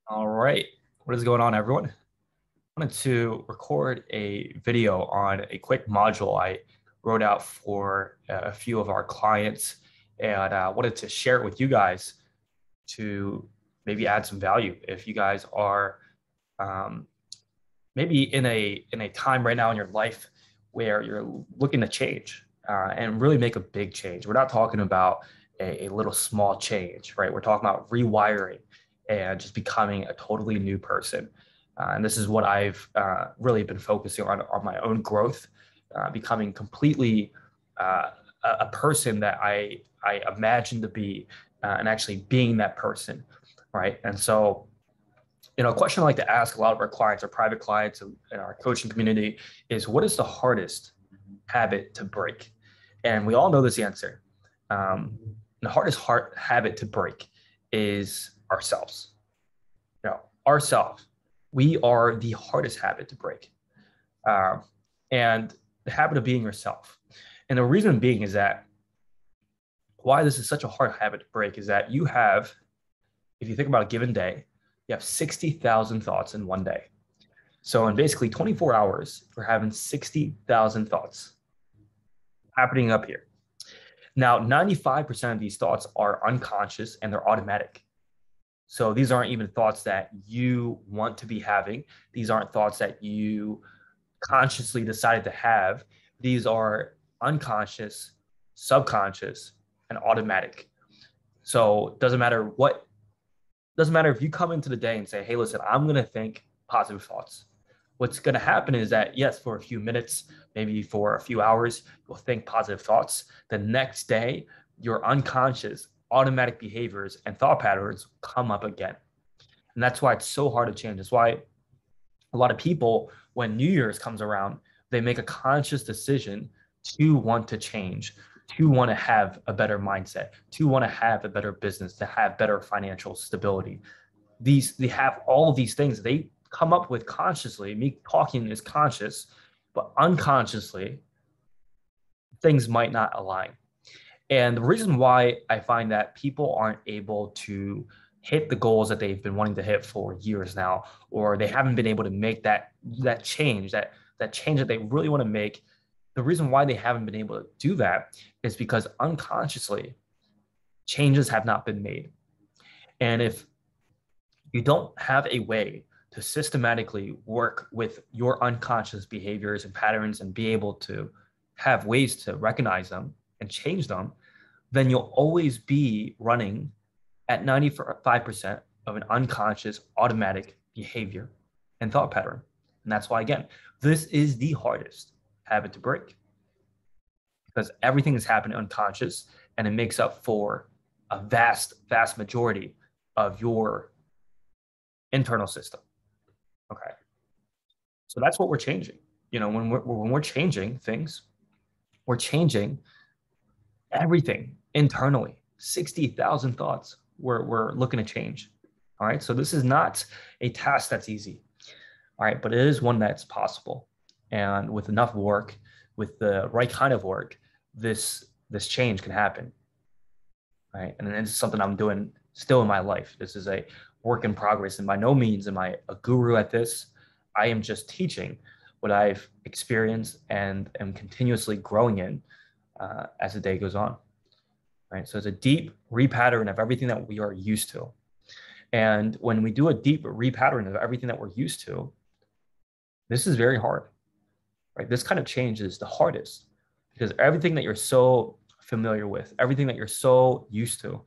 All right. What is going on, everyone? I wanted to record a video on a quick module I wrote out for a few of our clients and wanted to share it with you guys to maybe add some value if you guys are um, maybe in a time right now in your life where you're looking to change and really make a big change. We're not talking about a little small change, right? We're talking about rewiring and just becoming a totally new person. And this is what I've really been focusing on my own growth, becoming completely a person that I imagine to be, and actually being that person, right? And so a question I like to ask a lot of our clients, our private clients in our coaching community is what is the hardest habit to break? And we all know this answer. The hardest habit to break is ourselves. Ourselves. We are the hardest habit to break. Um, and the habit of being yourself. And the reason being is that why this is such a hard habit to break is that you have, if you think about a given day, you have 60,000 thoughts in one day. So in basically 24 hours, we're having 60,000 thoughts happening up here. Now, 95% of these thoughts are unconscious and they're automatic. So these aren't even thoughts that you want to be having. These aren't thoughts that you consciously decided to have. These are unconscious, subconscious, and automatic. So it doesn't matter if you come into the day and say, hey, listen, I'm going to think positive thoughts. What's going to happen is that, yes, for a few minutes, maybe for a few hours, you'll think positive thoughts. The next day, your unconscious automatic behaviors and thought patterns come up again. And that's why it's so hard to change. That's why a lot of people, when New Year's comes around, they make a conscious decision to want to change, to want to have a better mindset, to want to have a better business, to have better financial stability. They have all of these things they come up with consciously. Me talking is conscious, but unconsciously, things might not align. And the reason why I find that people aren't able to hit the goals that they've been wanting to hit for years now, or they haven't been able to make that change, that change that they really want to make. The reason why they haven't been able to do that is because unconsciously changes have not been made. And if you don't have a way to systematically work with your unconscious behaviors and patterns and be able to have ways to recognize them and change them, then you'll always be running at 95% of an unconscious automatic behavior and thought pattern. And that's why, again, this is the hardest habit to break because everything is happening unconscious and it makes up for a vast, vast majority of your internal system. Okay. So that's what we're changing. When we're changing things, we're changing everything internally. 60,000 thoughts we're looking to change. All right. So this is not a task that's easy. All right. But it is one that's possible. And with enough work, with the right kind of work, this change can happen. Right. And this is something I'm doing still in my life. This is a work in progress. And by no means am I a guru at this. I am just teaching what I've experienced and am continuously growing in as the day goes on. Right. So it's a deep repattern of everything that we are used to. And when we do a deep repattern of everything that we're used to, this is very hard. Right. This kind of change is the hardest because everything that you're so familiar with, everything that you're so used to,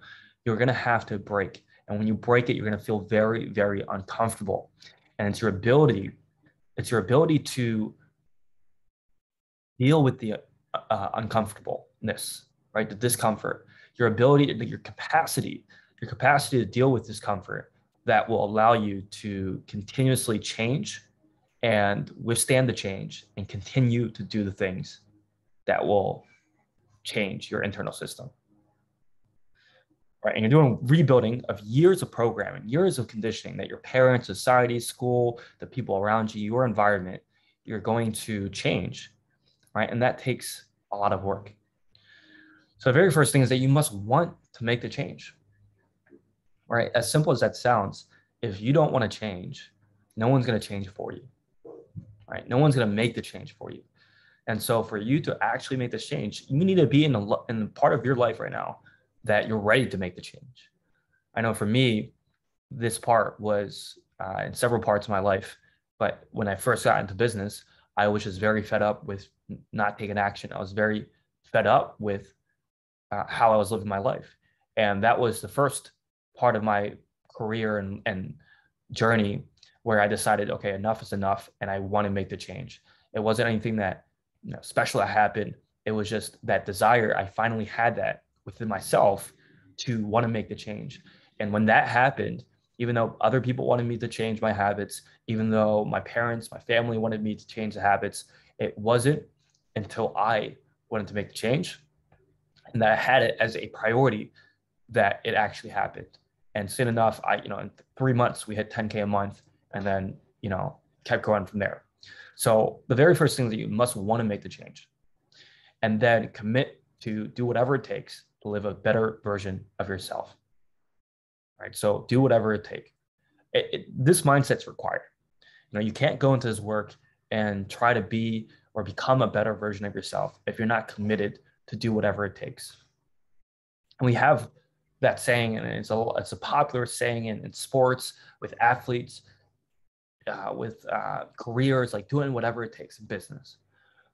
you're going to have to break. And when you break it, you're going to feel very, very uncomfortable. And it's your ability to deal with the uncomfortableness, right? The discomfort, your ability, your capacity to deal with discomfort that will allow you to continuously change and withstand the change and continue to do the things that will change your internal system. Right. And you're doing rebuilding of years of programming, years of conditioning that your parents, society, school, the people around you, your environment, you're going to change. Right. And that takes a lot of work. So the very first thing is that you must want to make the change. Right. As simple as that sounds, if you don't want to change, no one's going to change for you, right? No one's going to make the change for you. And so for you to actually make this change, you need to be in the part of your life right now that you're ready to make the change. I know for me, this part was in several parts of my life. But when I first got into business, I was just very fed up with not taking action. I was very fed up with how I was living my life. And that was the first part of my career and journey where I decided, okay, enough is enough, and I want to make the change. It wasn't anything that special that happened. It was just that desire. I finally had that within myself to want to make the change. And when that happened, even though other people wanted me to change my habits, even though my parents, my family wanted me to change the habits, it wasn't until I wanted to make the change and that I had it as a priority that it actually happened. And soon enough, in 3 months, we hit 10K a month and then, kept growing from there. So the very first thing is that you must want to make the change and then commit to do whatever it takes to live a better version of yourself. Right? So do whatever it takes. This mindset's required. You can't go into this work and try to be or become a better version of yourself if you're not committed to do whatever it takes. And we have that saying, and it's a popular saying in sports, with athletes, with careers, like doing whatever it takes in business.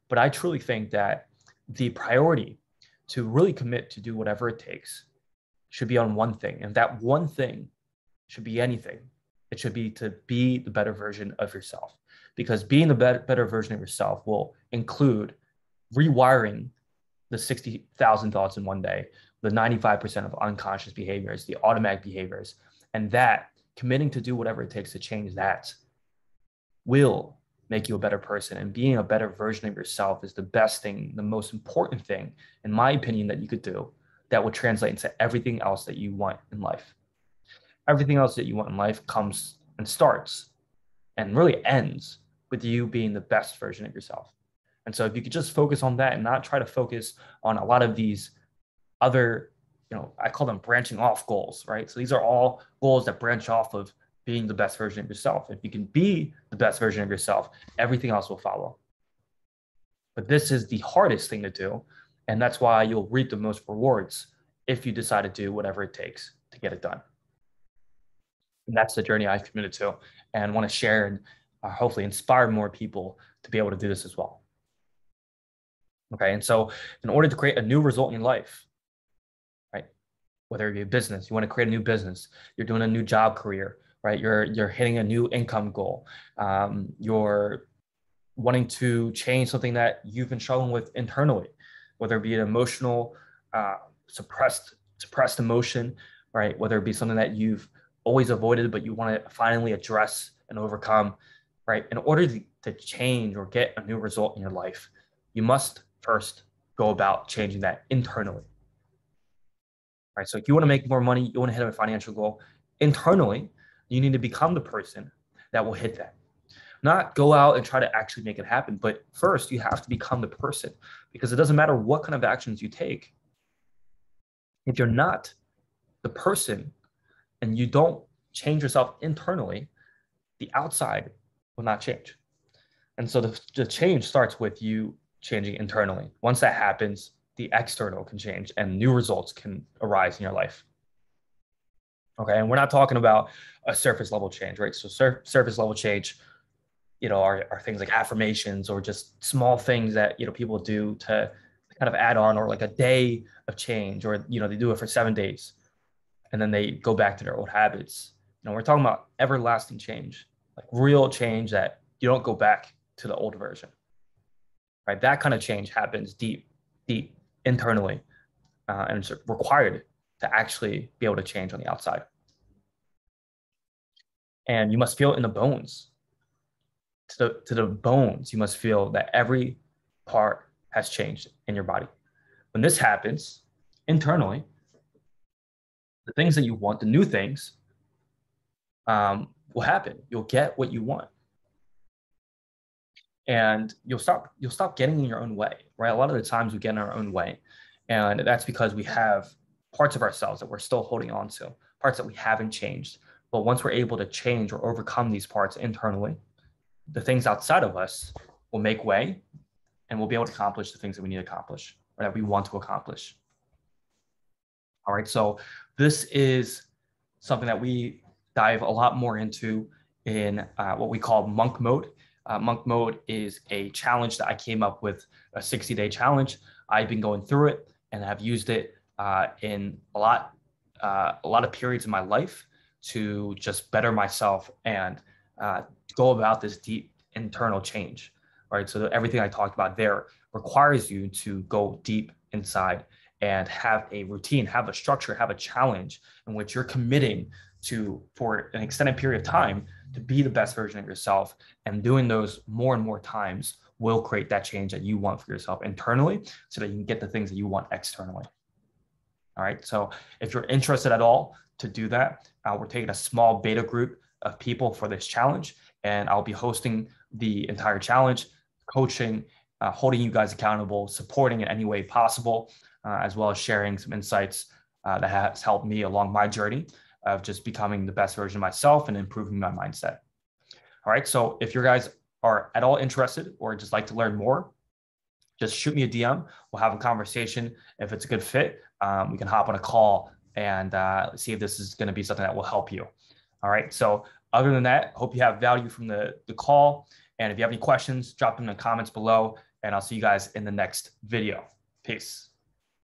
But I truly think that the priority to really commit to do whatever it takes should be on one thing. And that one thing should be anything. It should be to be the better version of yourself, because being the better version of yourself will include rewiring the 60,000 thoughts in one day, the 95% of unconscious behaviors, the automatic behaviors, and that committing to do whatever it takes to change that will make you a better person. And being a better version of yourself is the best thing, the most important thing, in my opinion, that you could do that will translate into everything else that you want in life. Everything else that you want in life comes and starts and really ends with you being the best version of yourself. And so if you could just focus on that and not try to focus on a lot of these other, I call them branching off goals, right? So these are all goals that branch off of being the best version of yourself. If you can be the best version of yourself, everything else will follow. But this is the hardest thing to do. And that's why you'll reap the most rewards if you decide to do whatever it takes to get it done. And that's the journey I've committed to and want to share and hopefully inspire more people to be able to do this as well. Okay, and so in order to create a new result in your life, right, whether it be a business, you want to create a new business, you're doing a new job career, right, you're hitting a new income goal, you're wanting to change something that you've been struggling with internally, whether it be an emotional, suppressed emotion, right, whether it be something that you've always avoided but you want to finally address and overcome, right, in order to change or get a new result in your life, you must first go about changing that internally. Right. So if you want to make more money, you want to hit a financial goal internally, you need to become the person that will hit that. Not go out and try to actually make it happen, but first you have to become the person, because it doesn't matter what kind of actions you take. If you're not the person and you don't change yourself internally, the outside will not change. And so the change starts with you changing internally. Once that happens, the external can change and new results can arise in your life. Okay, and we're not talking about a surface level change, right? So surface level change, are things like affirmations or just small things that, people do to kind of add on, or like a day of change, or, they do it for 7 days and then they go back to their old habits. We're talking about everlasting change, like real change that you don't go back to the old version. Right, that kind of change happens deep internally, and it's required to actually be able to change on the outside. And you must feel it in the bones. To the bones, you must feel that every part has changed in your body. When this happens internally, the things that you want, the new things, will happen. You'll get what you want. And you'll stop getting in your own way, right? A lot of the times we get in our own way, and that's because we have parts of ourselves that we're still holding on to, parts that we haven't changed, But once we're able to change or overcome these parts internally, the things outside of us will make way, and we'll be able to accomplish the things that we need to accomplish or that we want to accomplish. All right, so this is something that we dive a lot more into in what we call monk mode. Monk mode is a challenge that I came up with, a 60-day challenge. I've been going through it and have used it in a lot of periods in my life to just better myself and go about this deep internal change. Right, so everything I talked about there requires you to go deep inside and have a routine, have a structure, have a challenge in which you're committing to, for an extended period of time, to be the best version of yourself. And doing those more and more times will create that change that you want for yourself internally so that you can get the things that you want externally. All right, so if you're interested at all to do that, we're taking a small beta group of people for this challenge, and I'll be hosting the entire challenge, coaching, holding you guys accountable, supporting in any way possible, as well as sharing some insights that has helped me along my journey of just becoming the best version of myself and improving my mindset. All right, so if you guys are at all interested or just like to learn more, just shoot me a DM. We'll have a conversation. If it's a good fit, we can hop on a call and see if this is going to be something that will help you. All right, so other than that, hope you have value from the call. And if you have any questions, drop them in the comments below, and I'll see you guys in the next video. Peace.